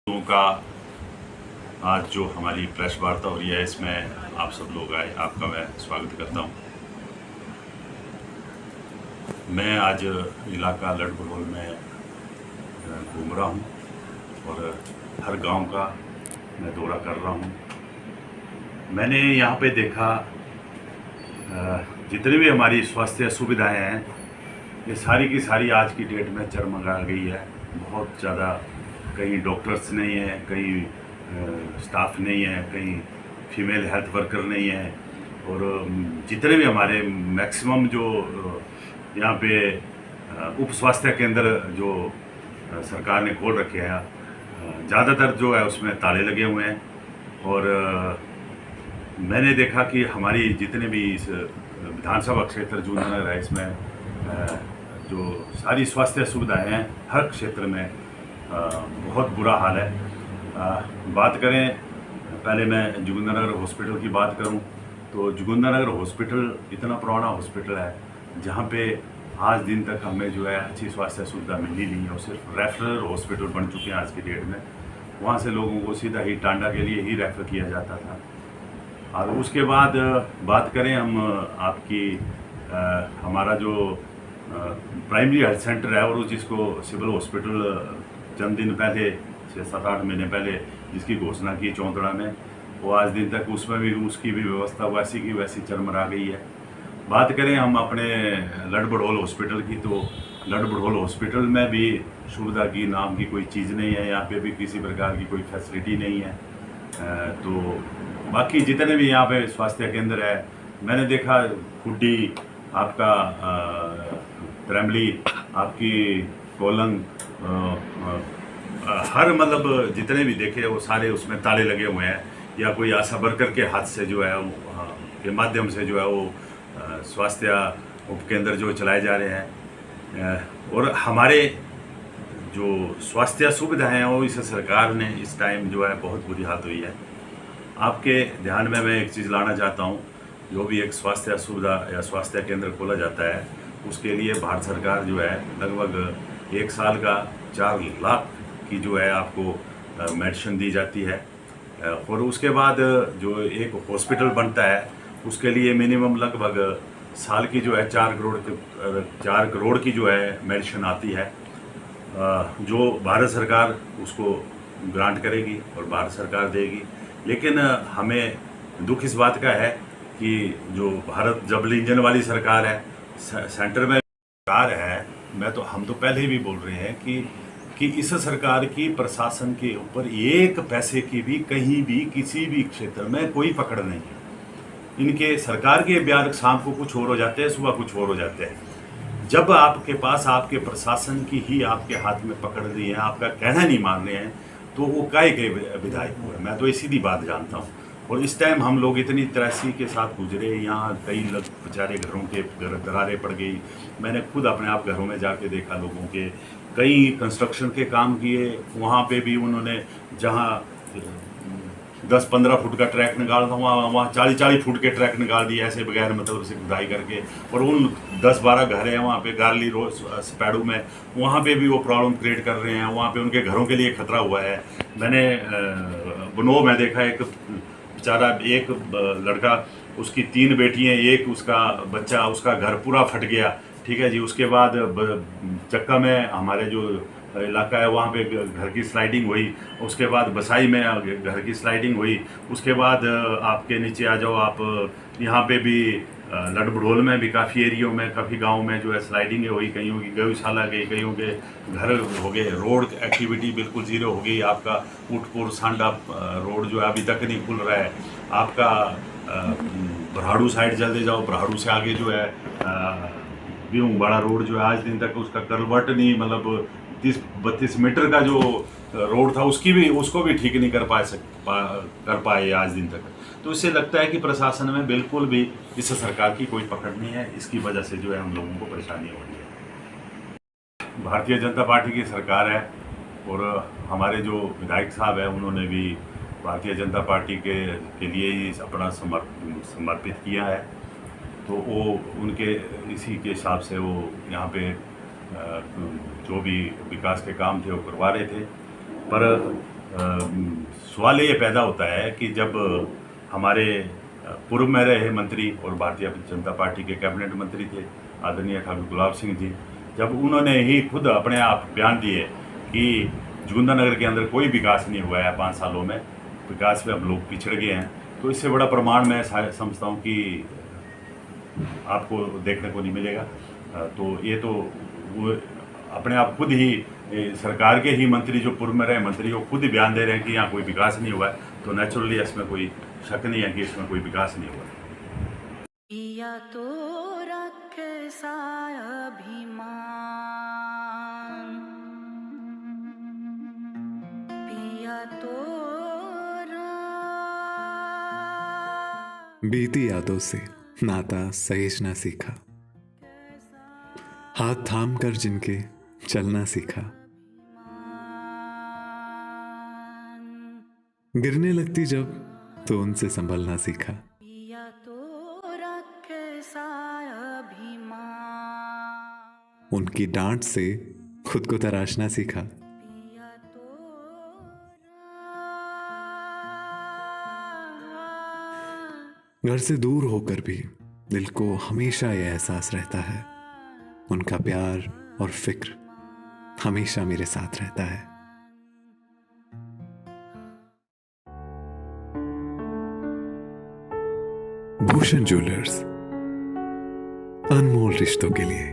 लोगों का आज जो हमारी प्रेस वार्ता हो रही है, इसमें आप सब लोग आए, आपका मैं स्वागत करता हूं। मैं आज इलाका लड़भड़ोल में घूम रहा हूं और हर गांव का मैं दौरा कर रहा हूं। मैंने यहां पे देखा जितनी भी हमारी स्वास्थ्य सुविधाएं हैं, ये सारी की सारी आज की डेट में चरमरा गई है। बहुत ज़्यादा, कहीं डॉक्टर्स नहीं है, कहीं स्टाफ नहीं है, कहीं फीमेल हेल्थ वर्कर नहीं है, और जितने भी हमारे मैक्सिमम जो यहाँ पे उप स्वास्थ्य केंद्र जो सरकार ने खोल रखे हैं, ज़्यादातर जो है उसमें ताले लगे हुए हैं। और मैंने देखा कि हमारी जितने भी इस विधानसभा क्षेत्र जूनानगर है, इसमें जो सारी स्वास्थ्य सुविधाएं हैं हर क्षेत्र में बहुत बुरा हाल है। बात करें, पहले मैं जोगिंद्रनगर हॉस्पिटल की बात करूं तो जोगिंद्रनगर हॉस्पिटल इतना पुराना हॉस्पिटल है जहां पे आज दिन तक हमें जो है अच्छी स्वास्थ्य सुविधा मिल ही नहीं है, और सिर्फ रेफरल हॉस्पिटल बन चुके हैं आज की डेट में। वहां से लोगों को सीधा ही टांडा के लिए ही रेफ़र किया जाता था। और उसके बाद बात करें हम आपकी हमारा जो प्राइमरी हेल्थ सेंटर है, और जिसको सिविल हॉस्पिटल चंद दिन पहले 6-7-8 महीने पहले जिसकी घोषणा की चौंतड़ा में, वो आज दिन तक उसमें भी उसकी भी व्यवस्था वैसी की वैसी चरमरा गई है। बात करें हम अपने लड़भड़ोल हॉस्पिटल की, तो लड़भड़ोल हॉस्पिटल में भी सुविधा की नाम की कोई चीज़ नहीं है। यहाँ पे भी किसी प्रकार की कोई फैसिलिटी नहीं है। तो बाकी जितने भी यहाँ पे स्वास्थ्य केंद्र है, मैंने देखा खुड्डी, आपका त्रैम्बली, आपकी कोलंग, हर मतलब जितने भी देखे वो सारे उसमें ताले लगे हुए हैं, या कोई आशा वर्कर के हाथ से जो है के माध्यम से जो है वो स्वास्थ्य उपकेंद्र जो चलाए जा रहे हैं। और हमारे जो स्वास्थ्य सुविधाएं हैं वो इस सरकार ने इस टाइम जो है बहुत बुरी हालत हुई है। आपके ध्यान में मैं एक चीज़ लाना चाहता हूँ, जो भी एक स्वास्थ्य सुविधा या स्वास्थ्य केंद्र खोला जाता है, उसके लिए भारत सरकार जो है लगभग 1 साल का 4 लाख की जो है आपको मेडिसिन दी जाती है। और उसके बाद जो एक हॉस्पिटल बनता है उसके लिए मिनिमम लगभग साल की जो है 4 करोड़ की जो है मेडिसिन आती है, जो भारत सरकार उसको ग्रांट करेगी और भारत सरकार देगी। लेकिन हमें दुख इस बात का है कि जो भारत डबल इंजन वाली सरकार है, सेंटर में सरकार है, हम तो पहले ही भी बोल रहे हैं कि इस सरकार की प्रशासन के ऊपर एक पैसे की भी कहीं भी किसी भी क्षेत्र में कोई पकड़ नहीं है। इनके सरकार के बयान शाम को कुछ और हो जाते हैं, सुबह कुछ और हो जाते हैं। जब आपके पास आपके प्रशासन की ही आपके हाथ में पकड़ रही है, आपका कहना नहीं मान रहे हैं, तो वो काहे के विधायक हुए? मैं तो सीधी बात जानता हूँ। और इस टाइम हम लोग इतनी त्रासदी के साथ गुजरे, यहाँ कई लोग बेचारे घरों के दरारें पड़ गई। मैंने खुद अपने आप घरों में जाके देखा, लोगों के कई कंस्ट्रक्शन के काम किए, वहाँ पे भी उन्होंने जहाँ 10-15 फुट का ट्रैक निकाल था, वहाँ 40-40 फुट के ट्रैक निकाल दिए, ऐसे बगैर मतलब से खुदाई करके। और उन 10-12 घर हैं वहाँ पे गार्ली रोड स्पैडू में, वहाँ पे भी वो प्रॉब्लम क्रिएट कर रहे हैं। वहाँ पे उनके घरों के लिए खतरा हुआ है। मैंने बनों में देखा, एक बेचारा, एक लड़का, उसकी 3 बेटियाँ, एक उसका बच्चा, उसका घर पूरा फट गया, ठीक है जी। उसके बाद चक्का में हमारे जो इलाका है वहाँ पे घर की स्लाइडिंग हुई, उसके बाद बसाई में घर की स्लाइडिंग हुई, उसके बाद आपके नीचे आ जाओ आप, यहाँ पे भी लड़भड़ोल में भी काफ़ी एरियो में, काफ़ी गांव में जो है स्लाइडिंगें हुई, कईयों की गौशाला गई, कईयों के घर हो गए, रोड एक्टिविटी बिल्कुल ज़ीरो हो गई। आपका ऊटपुर सांडा रोड जो है अभी तक नहीं खुल रहा है। आपका बराड़ू साइड चलते जाओ, बराड़ू से आगे जो है बड़ा रोड जो है आज दिन तक उसका कलवर्ट नहीं, मतलब 30-32 मीटर का जो रोड था उसको भी ठीक नहीं कर पाए आज दिन तक। तो इससे लगता है कि प्रशासन में बिल्कुल भी इस सरकार की कोई पकड़ नहीं है। इसकी वजह से जो है हम लोगों को परेशानी हो रही है। भारतीय जनता पार्टी की सरकार है, और हमारे जो विधायक साहब हैं उन्होंने भी भारतीय जनता पार्टी के लिए ही अपना समर्पित किया है। तो वो उनके इसी के हिसाब से वो यहाँ पे जो भी विकास के काम थे वो करवा रहे थे। पर सवाल ये पैदा होता है कि जब हमारे पूर्व में रहे मंत्री और भारतीय जनता पार्टी के कैबिनेट मंत्री थे आदरणीय ठाकुर गुलाब सिंह जी, जब उन्होंने ही खुद अपने आप बयान दिए कि जोगिंदरनगर के अंदर कोई विकास नहीं हुआ है 5 सालों में, विकास में हम लोग पिछड़ गए हैं, तो इससे बड़ा प्रमाण मैं समझता हूँ कि आपको देखने को नहीं मिलेगा। तो ये तो वो अपने आप खुद ही सरकार के ही मंत्री जो पूर्व में रहे मंत्री वो खुद ही बयान दे रहे हैं कि यहाँ कोई विकास नहीं हुआ है, तो नेचुरली इसमें कोई शक नहीं है कि इसमें कोई विकास नहीं हुआ है। पिया तो रखे साय अभिमान, पिया तो बीती यादों से नाता सहेजना सीखा, हाथ थाम कर जिनके चलना सीखा, गिरने लगती जब तो उनसे संभलना सीखा। पिया तो रखे साय अभिमान, उनकी डांट से खुद को तराशना सीखा। पिया तो घर से दूर होकर भी दिल को हमेशा यह एहसास रहता है, उनका प्यार और फिक्र हमेशा मेरे साथ रहता है। भूषण ज्वेलर्स, अनमोल रिश्तों के लिए।